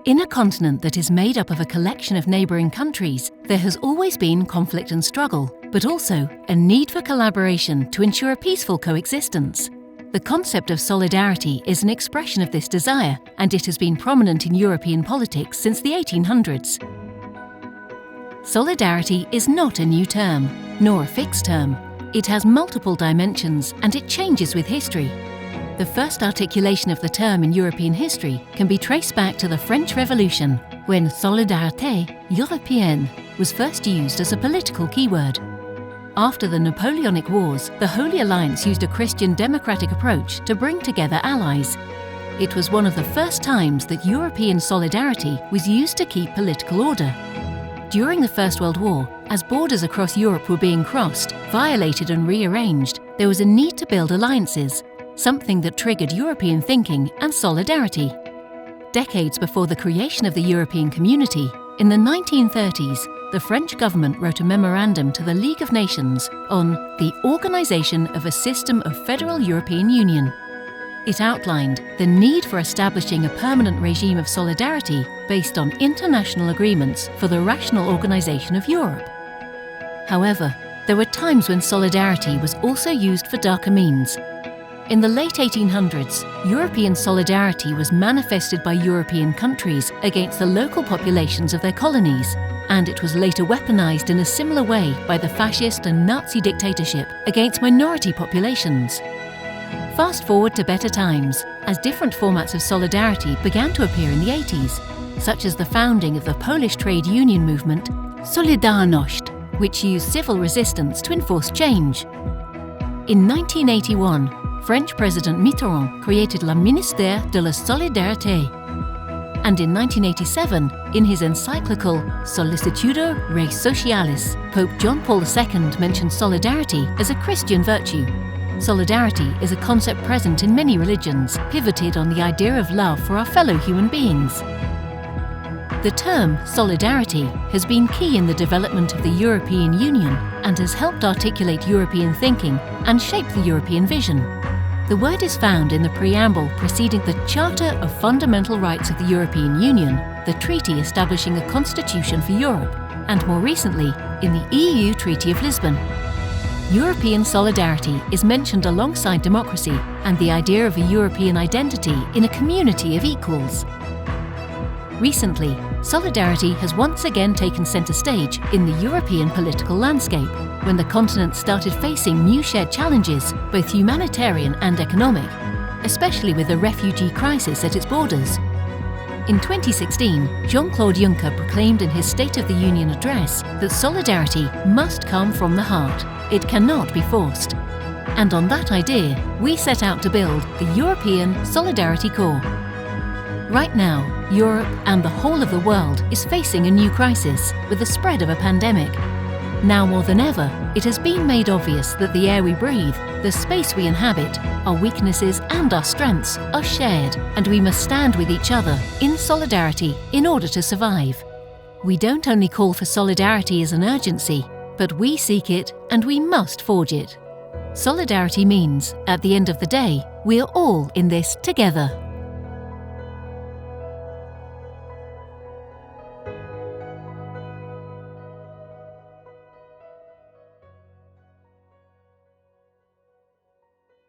In a continent that is made up of a collection of neighbouring countries, there has always been conflict and struggle, but also a need for collaboration to ensure a peaceful coexistence. The concept of solidarity is an expression of this desire, and it has been prominent in European politics since the 1800s. Solidarity is not a new term, nor a fixed term. It has multiple dimensions and it changes with history. The first articulation of the term in European history can be traced back to the French Revolution, when solidarité européenne was first used as a political keyword. After the Napoleonic Wars, the Holy Alliance used a Christian democratic approach to bring together allies. It was one of the first times that European solidarity was used to keep political order. During the First World War, as borders across Europe were being crossed, violated and rearranged, there was a need to build alliances, something that triggered European thinking and solidarity. Decades before the creation of the European Community, in the 1930s, the French government wrote a memorandum to the League of Nations on the organisation of a system of federal European Union. It outlined the need for establishing a permanent regime of solidarity based on international agreements for the rational organisation of Europe. However, there were times when solidarity was also used for darker means. In the late 1800s, European solidarity was manifested by European countries against the local populations of their colonies, and it was later weaponized in a similar way by the fascist and Nazi dictatorship against minority populations. Fast forward to better times, as different formats of solidarity began to appear in the 80s, such as the founding of the Polish trade union movement, Solidaarność, which used civil resistance to enforce change. In 1981, French President Mitterrand created le Ministère de la Solidarité. And in 1987, in his encyclical Sollicitudo Re Socialis, Pope John Paul II mentioned solidarity as a Christian virtue. Solidarity is a concept present in many religions, pivoted on the idea of love for our fellow human beings. The term solidarity has been key in the development of the European Union and has helped articulate European thinking and shape the European vision. The word is found in the preamble preceding the Charter of Fundamental Rights of the European Union, the treaty establishing a constitution for Europe, and more recently, in the EU Treaty of Lisbon. European solidarity is mentioned alongside democracy and the idea of a European identity in a community of equals. Recently, solidarity has once again taken centre stage in the European political landscape, when the continent started facing new shared challenges, both humanitarian and economic, especially with the refugee crisis at its borders. In 2016, Jean-Claude Juncker proclaimed in his State of the Union address that solidarity must come from the heart. It cannot be forced. And on that idea, we set out to build the European Solidarity Corps. Right now, Europe and the whole of the world is facing a new crisis with the spread of a pandemic. Now more than ever, it has been made obvious that the air we breathe, the space we inhabit, our weaknesses and our strengths are shared, and we must stand with each other in solidarity in order to survive. We don't only call for solidarity as an urgency, but we seek it and we must forge it. Solidarity means, at the end of the day, we are all in this together.